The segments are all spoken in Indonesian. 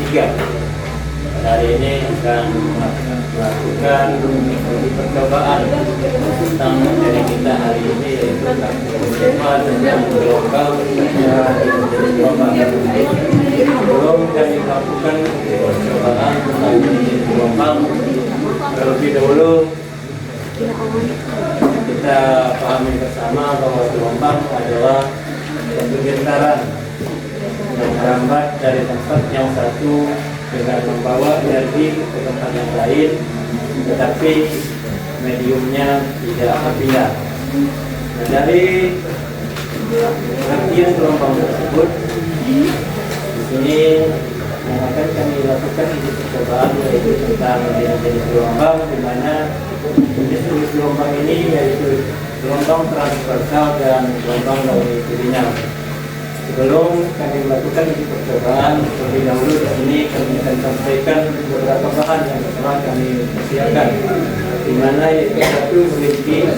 3. Hari ini akan melakukan percobaan tentang materi kita hari ini, yaitu tema tentang gelombang jenis gelombang. Sebelum kami melakukan percobaan tentang jenis gelombang, terlebih dahulu kita pahami bersama bahwa gelombang adalah satu getaran yang merambat dari tempat yang satu dengan membawa energi ke tempat yang lain, tetapi mediumnya tidak berpindah. Nah, dari pengertian gelombang tersebut, di sini yang akan kami lakukan di percobaan yaitu tentang jenis gelombang, di mana jenis gelombang ini yaitu gelombang transversal dan gelombang longitudinal. Sebelum kami melakukan percobaan, terlebih dahulu di sini kami akan sampaikan beberapa bahan yang telah kami persiapkan, di mana yaitu satu selinki,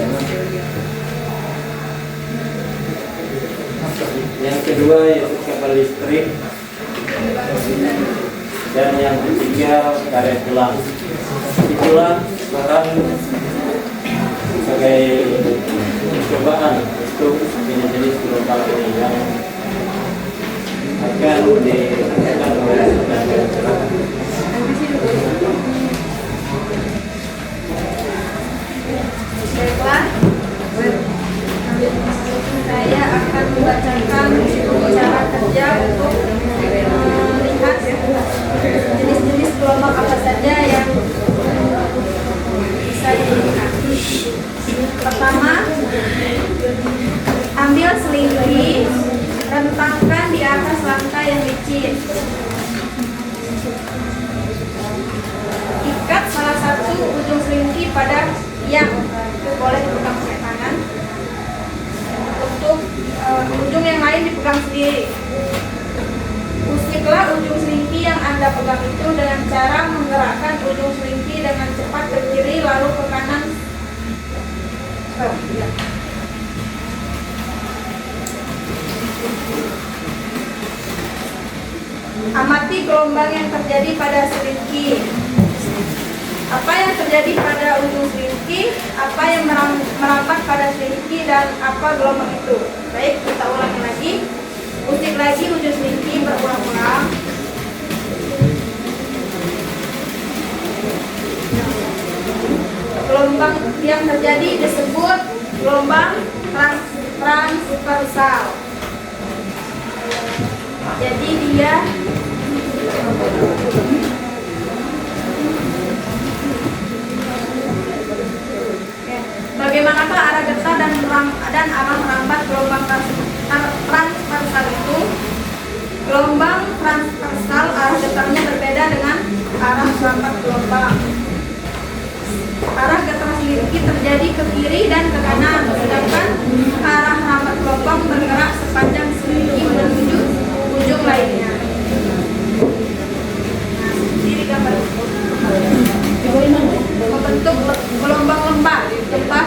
yang kedua yaitu kabel listrik, dan yang ketiga karet gelang. Itulah bahan sebagai percobaan untuk jenis gelombang ini yang akan dilakukan oleh masyarakat. Baiklah, saya akan membacakan cara kerja untuk melihat jenis-jenis gelombang apa saja yang bisa digunakan. Pertama, ambil selinki, rentangkan di atas lantai yang licin. Ikat salah satu ujung selinki pada tiang, boleh dipegang pakai tangan. Untuk ujung yang lain dipegang sendiri. Usiklah ujung selinki yang Anda pegang itu dengan cara menggerakkan ujung selinki dengan cepat ke kiri lalu ke kanan. Amati gelombang yang terjadi pada selinki. Apa yang terjadi pada ujung selinki, apa yang merambat pada selinki, dan apa gelombang itu. Baik, kita ulangi lagi. Usik lagi ujung selinki berulang-ulang. Gelombang yang terjadi disebut gelombang transversal. Jadi dia bagaimanakah arah getah dan arah merambat gelombang transversal itu? Gelombang transversal arah getahnya berbeda dengan arah merambat gelombang. Arah getah selinki terjadi ke kiri dan ke kanan, sedangkan arah merambat gelombang bergerak sepanjang selinki menuju ujung lainnya. Nah, ini gambar membentuk gelombang lembah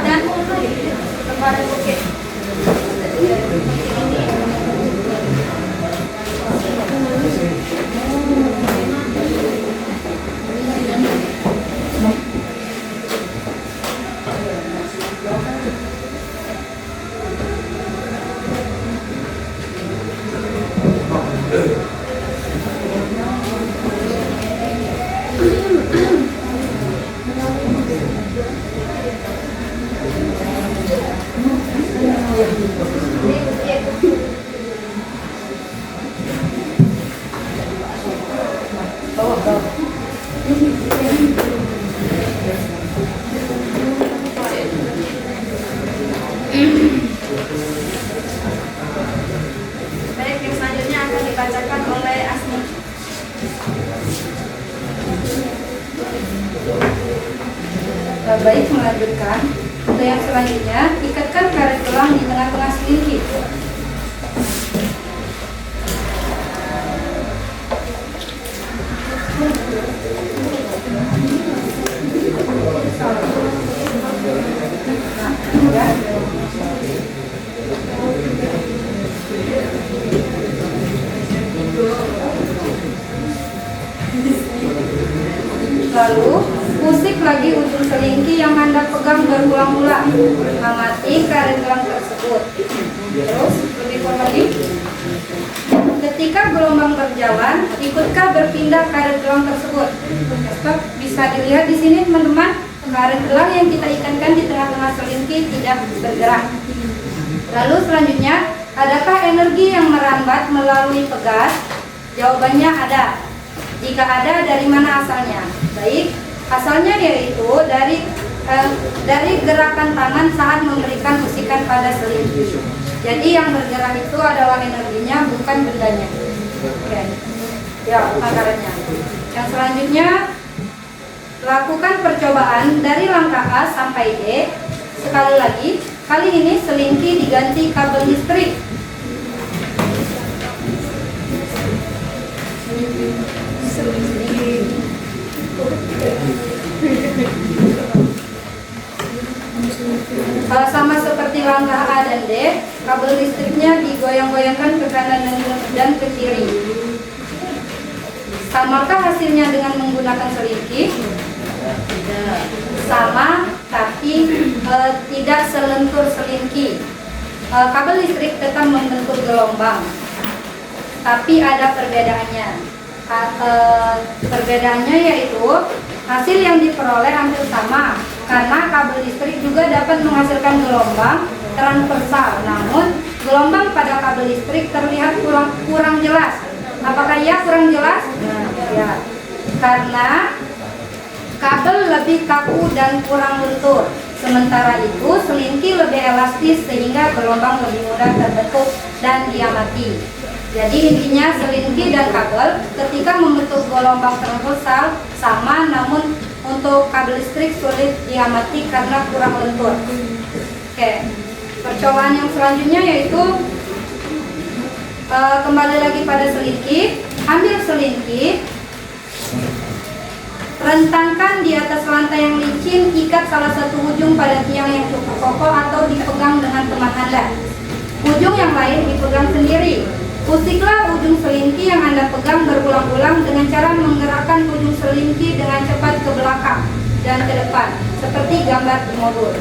dan bukit. Baik, yang selanjutnya akan dibacakan oleh Asmi. Baik, melanjutkan. Untuk yang selanjutnya, ikatkan karet gelang di tengah-tengah selinki. Lalu usik lagi ujung selingki yang Anda pegang berulang-ulang. Amati karet gelang tersebut. Terus lebih lagi. Ketika gelombang berjalan, ikutkah berpindah karet gelang tersebut? Stop. Bisa dilihat di sini teman-teman, karet gelang yang kita ikatkan di tengah-tengah selingki tidak bergerak. Lalu selanjutnya, adakah energi yang merambat melalui pegas? Jawabannya ada. Jika ada, dari mana asalnya? Baik, asalnya yaitu dari gerakan tangan saat memberikan usikan pada selingki. Jadi yang bergerak itu adalah energinya, bukan bendanya. Oke. Ya, akarannya. Yang selanjutnya, lakukan percobaan dari langkah A sampai D. Sekali lagi, kali ini selingki diganti kabel listrik. Sama seperti langkah A dan D, kabel listriknya digoyang-goyangkan ke kanan dan ke kiri. Samakah hasilnya dengan menggunakan selingki? Sama, tapi tidak selentur selingki. Kabel listrik tetap membentuk gelombang, tapi ada perbedaannya. Perbedaannya yaitu hasil yang diperoleh hampir sama, karena kabel listrik juga dapat menghasilkan gelombang transversal. Namun gelombang pada kabel listrik terlihat kurang jelas. Apakah ya kurang jelas? Ya, karena kabel lebih kaku dan kurang lentur. Sementara itu selingki lebih elastis sehingga gelombang lebih mudah terbentuk dan diamati. Jadi intinya selingki dan kabel ketika membentuk gelombang transversal sama, namun untuk kabel listrik sulit diamati karena kurang lentur. Oke, percobaan yang selanjutnya yaitu kembali lagi pada selingki. Ambil selingki, rentangkan di atas lantai yang licin, ikat salah satu ujung pada tiang yang cukup kokoh atau dipegang dengan teman Anda. Ujung yang lain dipegang sendiri. Usiklah ujung selingki yang Anda pegang berulang-ulang dengan cara menggerakkan ujung selingki dengan cepat ke belakang dan ke depan, seperti gambar di modul.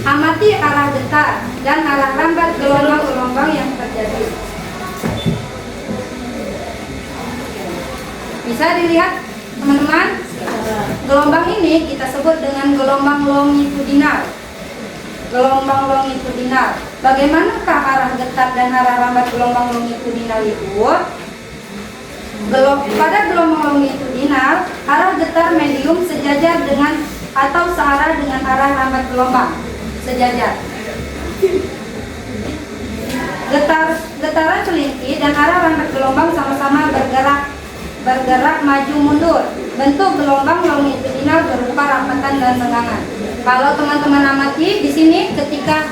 Amati arah getar dan arah rambat gelombang-gelombang yang terjadi. Bisa dilihat teman-teman, gelombang ini kita sebut dengan gelombang longitudinal. Gelombang longitudinal. Bagaimanakah arah getar dan arah rambat gelombang longitudinal itu? Pada gelombang longitudinal, arah getar medium sejajar dengan atau searah dengan arah rambat gelombang. Sejajar. Getaran selingki dan arah rambat gelombang sama-sama bergerak maju mundur. Bentuk gelombang longitudinal berupa rampatan dan renggangan. Kalau teman-teman amati di sini ketika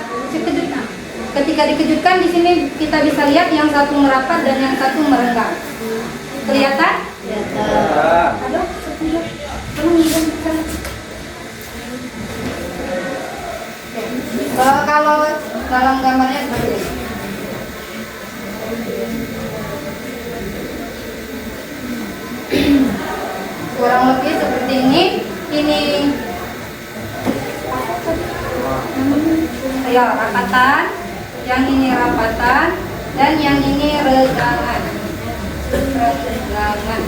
dikejutkan di sini kita bisa lihat yang satu merapat dan yang satu merenggang. Kelihatan? Kelihatan. Halo, tolong hidupkan. Kalau dalam gambarnya seperti ini. Kurang lebih seperti ini. Ini ya rapatan, yang ini rapatan, dan yang ini renggangan. Renggangan.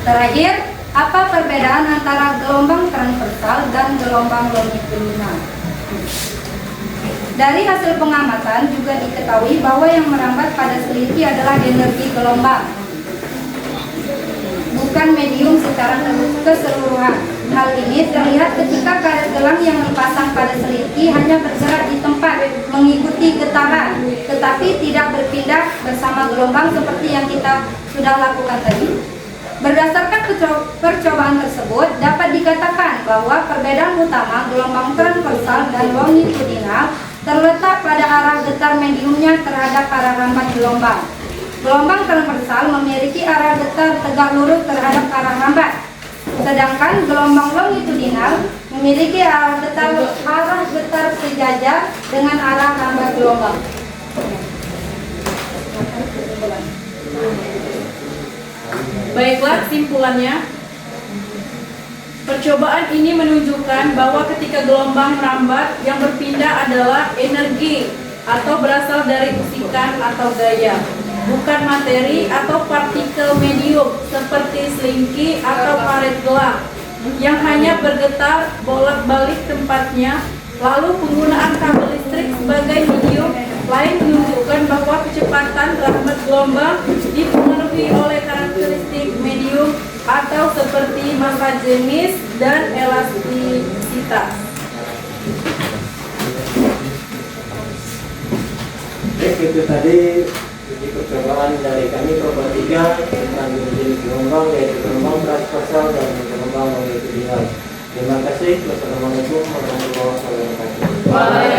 Terakhir, apa perbedaan antara gelombang transversal dan gelombang longitudinal? Dari hasil pengamatan juga diketahui bahwa yang merambat pada selingki adalah energi gelombang, bukan medium secara keseluruhan. Hal ini terlihat ketika karet gelang yang dipasang pada selingki hanya bergerak di tempat mengikuti getaran, tetapi tidak berpindah bersama gelombang seperti yang kita sudah lakukan tadi. Berdasarkan percobaan tersebut, dapat dikatakan bahwa perbedaan utama gelombang transversal dan longitudinal terletak pada arah getar mediumnya terhadap arah rambat gelombang. Gelombang transversal memiliki arah getar tegak lurus terhadap arah rambat, sedangkan gelombang longitudinal memiliki arah getar sejajar dengan arah rambat gelombang. Baiklah, kesimpulannya. Percobaan ini menunjukkan bahwa ketika gelombang merambat, yang berpindah adalah energi atau berasal dari bisikan atau gaya, bukan materi atau partikel medium seperti selingki atau karet gelang yang hanya bergetar bolak-balik tempatnya. Lalu penggunaan kabel listrik sebagai medium lain menunjukkan bahwa kecepatan rambat gelombang dipengaruhi oleh karakteristik medium atau seperti massa jenis dan elastisitas. Baik, itu tadi uji percobaan dari kami Kelompok 3 tentang jenis gelombang, yaitu gelombang transversal dan gelombang longitudinal. Terima kasih. Wassalamualaikum warahmatullahi wabarakatuh.